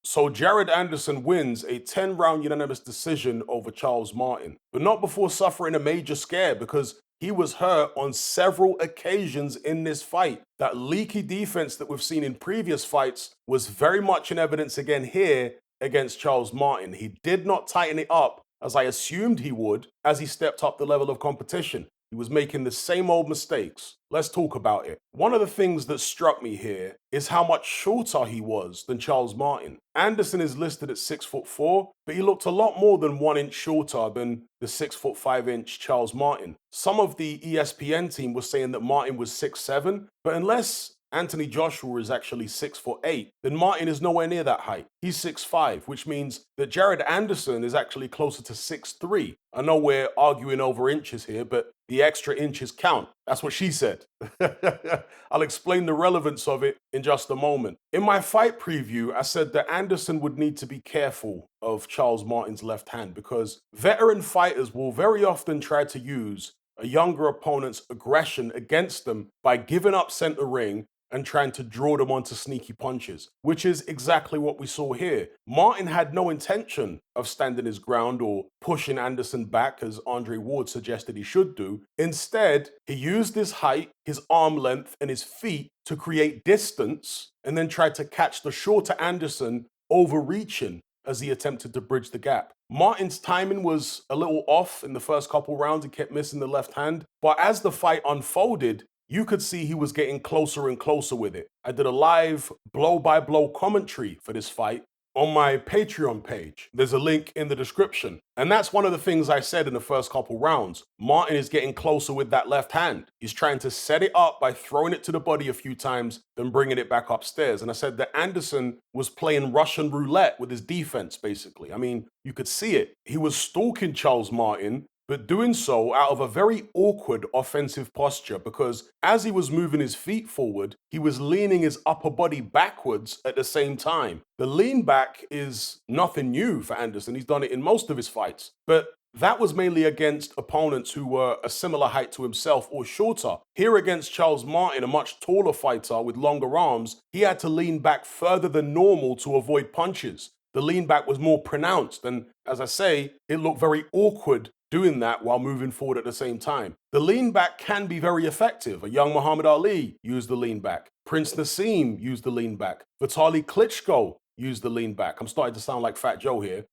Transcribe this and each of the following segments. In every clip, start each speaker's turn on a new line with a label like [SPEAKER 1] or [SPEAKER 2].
[SPEAKER 1] So Jared Anderson wins a 10-round unanimous decision over Charles Martin, but not before suffering a major scare because he was hurt on several occasions in this fight. That leaky defense that we've seen in previous fights was very much in evidence again here against Charles Martin. He did not tighten it up as I assumed he would as he stepped up the level of competition. He was making the same old mistakes. Let's talk about it. One of the things that struck me here is how much shorter he was than Charles Martin. Anderson is listed at 6'4", but he looked a lot more than 1 inch shorter than the 6'5" Charles Martin. Some of the ESPN team was saying that Martin was 6'7", but unless Anthony Joshua is actually 6'8", then Martin is nowhere near that height. He's 6'5", which means that Jared Anderson is actually closer to 6'3". I know we're arguing over inches here, but the extra inches count. That's what she said. I'll explain the relevance of it in just a moment. In my fight preview, I said that Anderson would need to be careful of Charles Martin's left hand because veteran fighters will very often try to use a younger opponent's aggression against them by giving up center ring and trying to draw them onto sneaky punches, which is exactly what we saw here. Martin had no intention of standing his ground or pushing Anderson back as Andre Ward suggested he should do. Instead, he used his height, his arm length, and his feet to create distance and then tried to catch the shorter Anderson overreaching as he attempted to bridge the gap. Martin's timing was a little off in the first couple rounds. He kept missing the left hand. But as the fight unfolded, you could see he was getting closer and closer with it. I did a live blow-by-blow commentary for this fight on my Patreon page. There's a link in the description. And that's one of the things I said in the first couple rounds. Martin is getting closer with that left hand. He's trying to set it up by throwing it to the body a few times, then bringing it back upstairs. And I said that Anderson was playing Russian roulette with his defense, basically. I mean, you could see it. He was stalking Charles Martin, but doing so out of a very awkward offensive posture because as he was moving his feet forward, he was leaning his upper body backwards at the same time. The lean back is nothing new for Anderson. He's done it in most of his fights, but that was mainly against opponents who were a similar height to himself or shorter. Here against Charles Martin, a much taller fighter with longer arms, he had to lean back further than normal to avoid punches. The lean back was more pronounced, and as I say, it looked very awkward doing that while moving forward at the same time. The lean back can be very effective. A young Muhammad Ali used the lean back. Prince Nassim used the lean back. Vitaly Klitschko used the lean back. I'm starting to sound like Fat Joe here.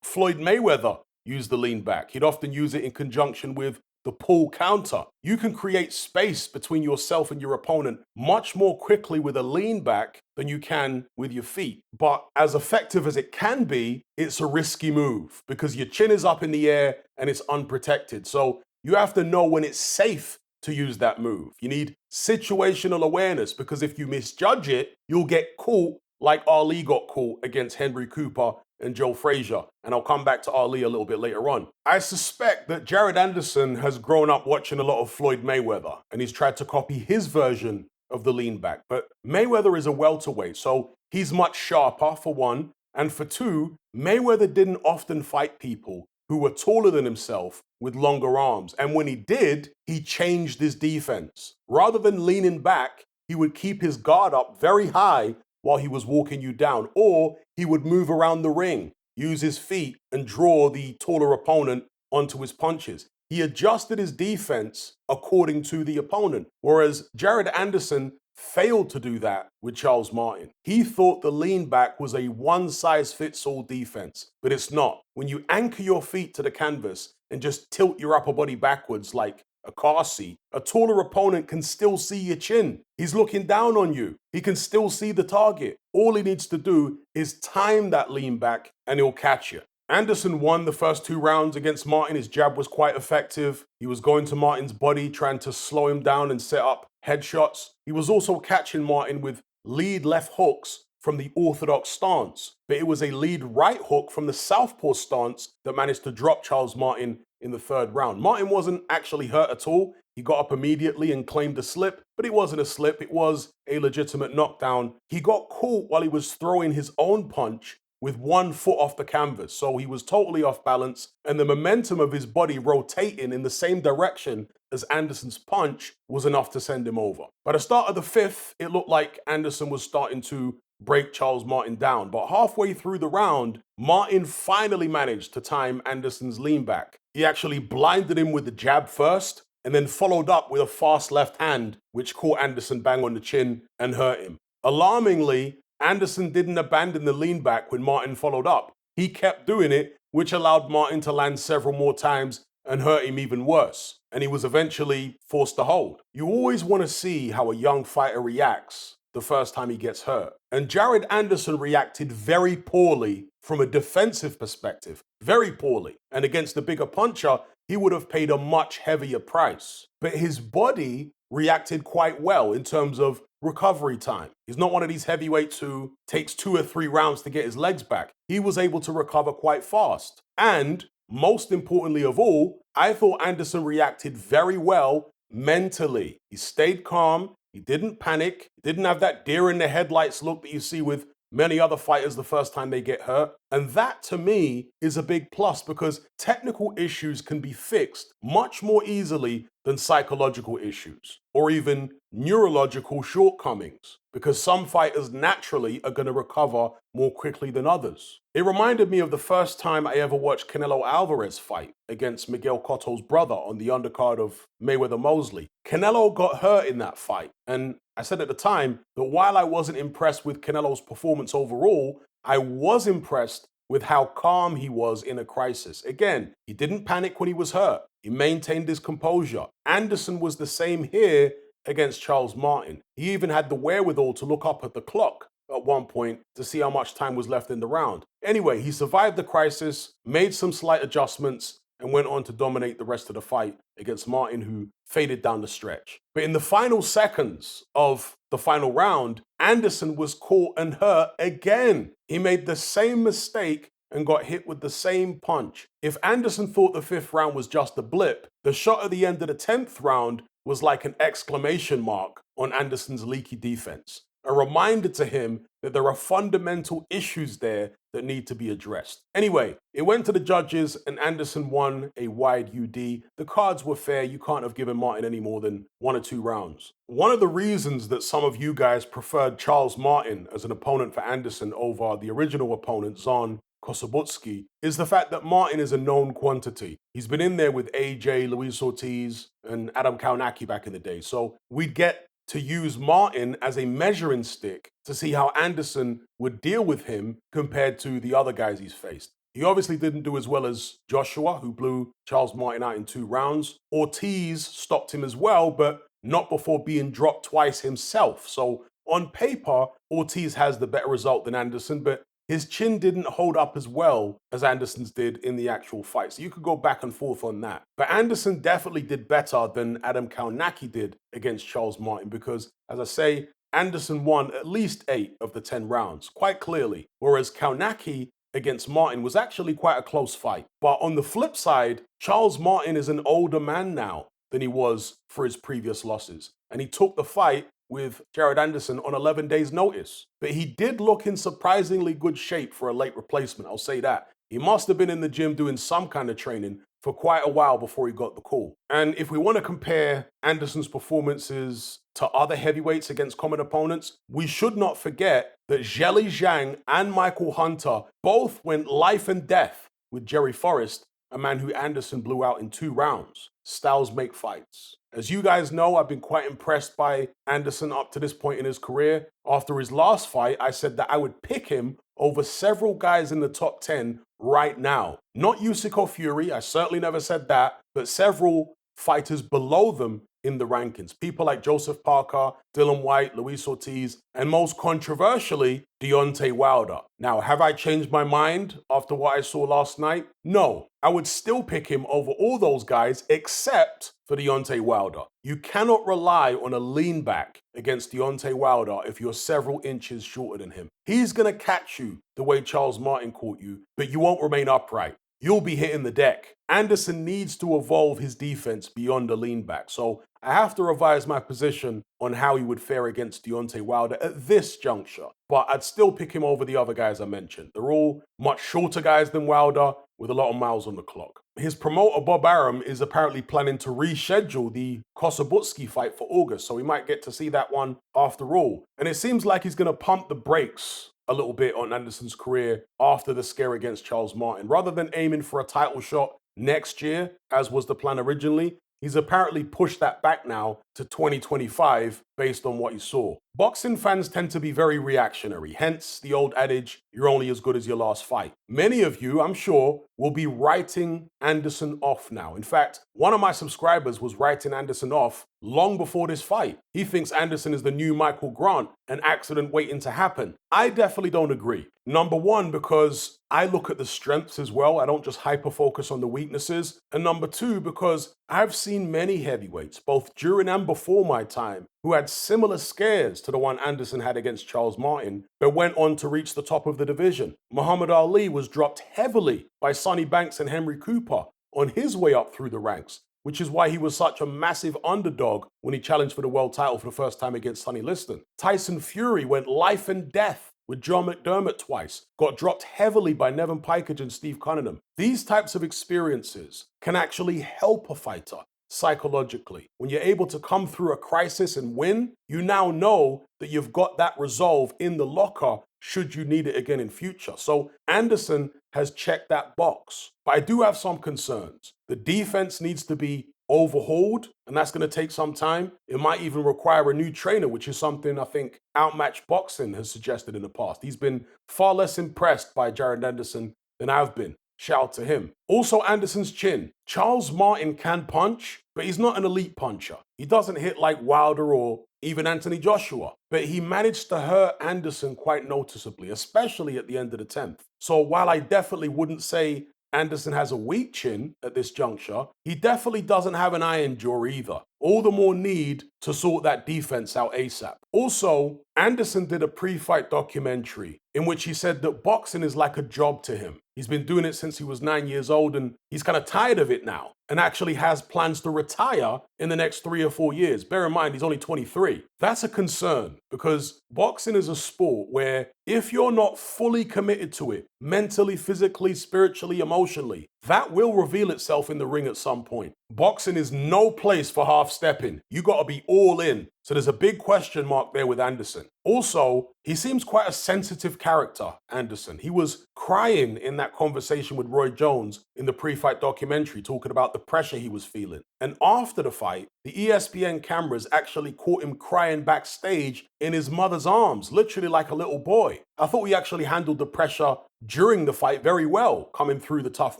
[SPEAKER 1] Floyd Mayweather used the lean back. He'd often use it in conjunction with the pull counter. You can create space between yourself and your opponent much more quickly with a lean back than you can with your feet. But as effective as it can be, it's a risky move because your chin is up in the air and it's unprotected. So you have to know when it's safe to use that move. You need situational awareness because if you misjudge it, you'll get caught like Ali got caught against Henry Cooper and Joe Frazier. And I'll come back to Ali a little bit later on. I suspect that Jared Anderson has grown up watching a lot of Floyd Mayweather and he's tried to copy his version of the lean back. But Mayweather is a welterweight, so he's much sharper for one. And for two, Mayweather didn't often fight people who were taller than himself with longer arms. And when he did, he changed his defense. Rather than leaning back, he would keep his guard up very high while he was walking you down, or he would move around the ring, use his feet, and draw the taller opponent onto his punches. He adjusted his defense according to the opponent, whereas Jared Anderson failed to do that with Charles Martin. He thought the lean back was a one-size-fits-all defense, but it's not. When you anchor your feet to the canvas and just tilt your upper body backwards like a car seat, a taller opponent can still see your chin. He's looking down on you. He can still see the target. All he needs to do is time that lean back and he'll catch you. Anderson won the first 2 rounds against Martin. His jab was quite effective. He was going to Martin's body, trying to slow him down and set up headshots. He was also catching Martin with lead left hooks from the orthodox stance, but it was a lead right hook from the southpaw stance that managed to drop Charles Martin in the 3rd round. Martin wasn't actually hurt at all. He got up immediately and claimed a slip, but it wasn't a slip. It was a legitimate knockdown. He got caught while he was throwing his own punch with 1 foot off the canvas, so he was totally off balance, and the momentum of his body rotating in the same direction as Anderson's punch was enough to send him over. By the start of the 5th, it looked like Anderson was starting to break Charles Martin down. But halfway through the round, Martin finally managed to time Anderson's lean back. He actually blinded him with the jab first, and then followed up with a fast left hand, which caught Anderson bang on the chin and hurt him. Alarmingly, Anderson didn't abandon the lean back when Martin followed up. He kept doing it, which allowed Martin to land several more times and hurt him even worse. And he was eventually forced to hold. You always want to see how a young fighter reacts the first time he gets hurt. And Jared Anderson reacted very poorly from a defensive perspective. Very poorly. And against the bigger puncher, he would have paid a much heavier price. But his body reacted quite well in terms of recovery time. He's not one of these heavyweights who takes 2 or 3 rounds to get his legs back. He was able to recover quite fast. And most importantly of all, I thought Anderson reacted very well mentally. He stayed calm. He didn't panic. He didn't have that deer in the headlights look that you see with many other fighters the first time they get hurt. And that, to me, is a big plus because technical issues can be fixed much more easily than psychological issues or even neurological shortcomings because some fighters naturally are going to recover more quickly than others. It reminded me of the first time I ever watched Canelo Alvarez fight against Miguel Cotto's brother on the undercard of Mayweather Mosley. Canelo got hurt in that fight, and I said at the time that while I wasn't impressed with Canelo's performance overall, I was impressed with how calm he was in a crisis. Again, he didn't panic when he was hurt. He maintained his composure. Anderson was the same here against Charles Martin. He even had the wherewithal to look up at the clock at one point to see how much time was left in the round. Anyway, he survived the crisis, made some slight adjustments, and went on to dominate the rest of the fight against Martin, who faded down the stretch. But in the final seconds of the final round, Anderson was caught and hurt again. He made the same mistake and got hit with the same punch. If Anderson thought the 5th round was just a blip, the shot at the end of the 10th round was like an exclamation mark on Anderson's leaky defense. A reminder to him that there are fundamental issues there that need to be addressed. Anyway, it went to the judges and Anderson won a wide UD. The cards were fair. You can't have given Martin any more than 1 or 2 rounds. One of the reasons that some of you guys preferred Charles Martin as an opponent for Anderson over the original opponent, Zon Kosobutsky, is the fact that Martin is a known quantity. He's been in there with AJ, Luis Ortiz, and Adam Kaunaki back in the day. So we'd get to use Martin as a measuring stick to see how Anderson would deal with him compared to the other guys he's faced. He obviously didn't do as well as Joshua, who blew Charles Martin out in 2 rounds. Ortiz stopped him as well, but not before being dropped twice himself. So on paper, Ortiz has the better result than Anderson, but his chin didn't hold up as well as Anderson's did in the actual fight. So you could go back and forth on that. But Anderson definitely did better than Adam Kaunaki did against Charles Martin because, as I say, Anderson won at least 8 of the 10 rounds, quite clearly. Whereas Kaunaki against Martin was actually quite a close fight. But on the flip side, Charles Martin is an older man now than he was for his previous losses. And he took the fight with Jared Anderson on 11 days' notice. But he did look in surprisingly good shape for a late replacement, I'll say that. He must have been in the gym doing some kind of training for quite a while before he got the call. And if we want to compare Anderson's performances to other heavyweights against common opponents, we should not forget that Zheli Zhang and Michael Hunter both went life and death with Jerry Forrest, a man who Anderson blew out in 2 rounds. Styles make fights. As you guys know, I've been quite impressed by Anderson up to this point in his career. After his last fight, I said that I would pick him over several guys in the top 10 right now. Not Usyk or Fury, I certainly never said that, but several fighters below them in the rankings. People like Joseph Parker, Dylan White, Luis Ortiz, and most controversially, Deontay Wilder. Now, have I changed my mind after what I saw last night? No. I would still pick him over all those guys except for Deontay Wilder. You cannot rely on a lean back against Deontay Wilder if you're several inches shorter than him. He's going to catch you the way Charles Martin caught you, but you won't remain upright. You'll be hitting the deck. Anderson needs to evolve his defense beyond a lean back. So I have to revise my position on how he would fare against Deontay Wilder at this juncture. But I'd still pick him over the other guys I mentioned. They're all much shorter guys than Wilder with a lot of miles on the clock. his promoter, Bob Arum, is apparently planning to reschedule the Kossobutski fight for August, so we might get to see that one after all. And it seems like he's going to pump the brakes a little bit on Anderson's career after the scare against Charles Martin. Rather than aiming for a title shot next year, as was the plan originally, he's apparently pushed that back now to 2025 based on what he saw. Boxing fans tend to be very reactionary, hence the old adage, you're only as good as your last fight. Many of you, I'm sure, will be writing Anderson off now. In fact, one of my subscribers was writing Anderson off long before this fight. He thinks Anderson is the new Michael Grant, an accident waiting to happen. I definitely don't agree. Number one, because I look at the strengths as well. I don't just hyper-focus on the weaknesses. And number two, because I've seen many heavyweights, both during and before my time, who had similar scares to the one Anderson had against Charles Martin, but went on to reach the top of the division. Muhammad Ali was dropped heavily by Sonny Banks and Henry Cooper on his way up through the ranks, which is why he was such a massive underdog when he challenged for the world title for the first time against Sonny Liston. Tyson Fury went life and death with John McDermott twice, got dropped heavily by Nevin Pikage and Steve Cunningham. These types of experiences can actually help a fighter psychologically. When you're able to come through a crisis and win, you now know that you've got that resolve in the locker should you need it again in future. So Anderson has checked that box. But I do have some concerns. The defense needs to be overhauled, and that's going to take some time. It might even require a new trainer, which is something I think Outmatch Boxing has suggested in the past. He's been far less impressed by Jared Anderson than I've been. Shout out to him. Also, Anderson's chin. Charles Martin can punch, but he's not an elite puncher. He doesn't hit like Wilder or even Anthony Joshua. But he managed to hurt Anderson quite noticeably, especially at the end of the 10th. So while I definitely wouldn't say Anderson has a weak chin at this juncture, he definitely doesn't have an iron jaw either. All the more need to sort that defense out ASAP. Also, Anderson did a pre-fight documentary in which he said that boxing is like a job to him. He's been doing it since he was 9 years old and he's kind of tired of it now and actually has plans to retire in the next 3 or 4 years. Bear in mind, he's only 23. That's a concern because boxing is a sport where if you're not fully committed to it, mentally, physically, spiritually, emotionally, that will reveal itself in the ring at some point. Boxing is no place for half-stepping. You got to be all in. So there's a big question mark there with Anderson. Also, he seems quite a sensitive character, Anderson. He was crying in that conversation with Roy Jones in the pre-fight documentary, talking about the pressure he was feeling. And after the fight, the ESPN cameras actually caught him crying backstage in his mother's arms, literally like a little boy. I thought he actually handled the pressure during the fight very well, coming through the tough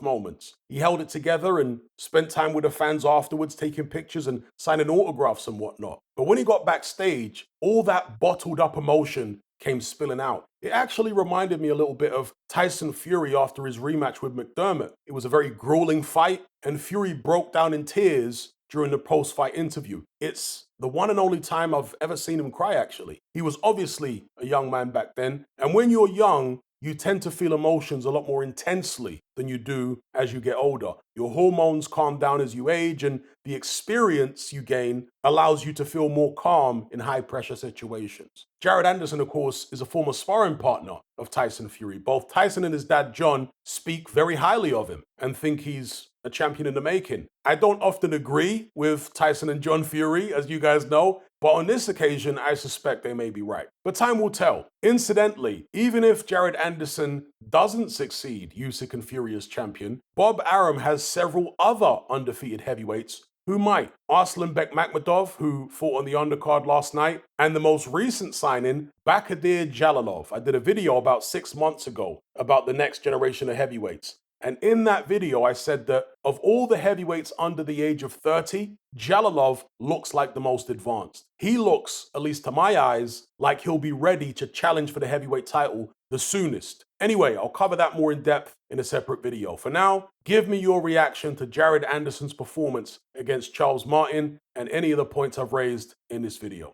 [SPEAKER 1] moments. He held it together and spent time with the fans afterwards, taking pictures and signing autographs and whatnot. But when he got backstage, all that bottled up emotion came spilling out. It actually reminded me a little bit of Tyson Fury after his rematch with McDermott. It was a very grueling fight, and Fury broke down in tears during the post-fight interview. It's the one and only time I've ever seen him cry, actually. He was obviously a young man back then, and when you're young, you tend to feel emotions a lot more intensely than you do as you get older. Your hormones calm down as you age, and the experience you gain allows you to feel more calm in high-pressure situations. Jared Anderson, of course, is a former sparring partner of Tyson Fury. Both Tyson and his dad, John, speak very highly of him and think he's a champion in the making. I don't often agree with Tyson and John Fury, as you guys know, but on this occasion, I suspect they may be right. But time will tell. Incidentally, even if Jared Anderson doesn't succeed Usyk and Fury as champion, Bob Arum has several other undefeated heavyweights who might. Arslan Bekmambetov, who fought on the undercard last night, and the most recent signing, Bakadir Jalilov. I did a video about 6 months ago about the next generation of heavyweights. And in that video, I said that of all the heavyweights under the age of 30, Jalilov looks like the most advanced. He looks, at least to my eyes, like he'll be ready to challenge for the heavyweight title the soonest. Anyway, I'll cover that more in depth in a separate video. For now, give me your reaction to Jared Anderson's performance against Charles Martin and any of the points I've raised in this video.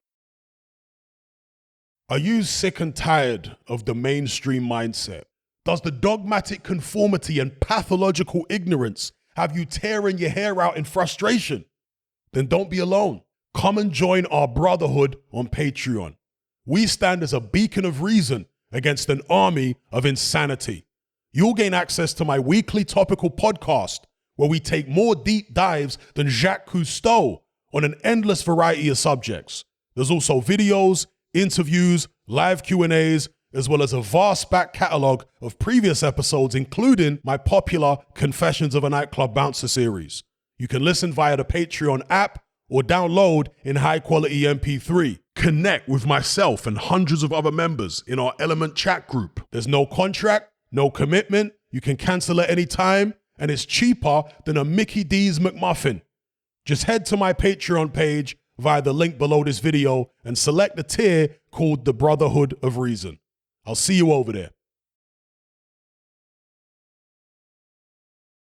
[SPEAKER 1] Are you sick and tired of the mainstream mindset? Does the dogmatic conformity and pathological ignorance have you tearing your hair out in frustration? Then don't be alone. Come and join our brotherhood on Patreon. We stand as a beacon of reason against an army of insanity. You'll gain access to my weekly topical podcast where we take more deep dives than Jacques Cousteau on an endless variety of subjects. There's also videos, interviews, live Q&As, as well as a vast back catalogue of previous episodes, including my popular Confessions of a Nightclub Bouncer series. You can listen via the Patreon app or download in high-quality MP3. Connect with myself and hundreds of other members in our Element chat group. There's no contract, no commitment, you can cancel at any time, and it's cheaper than a Mickey D's McMuffin. Just head to my Patreon page via the link below this video and select the tier called the Brotherhood of Reason. I'll see you over there.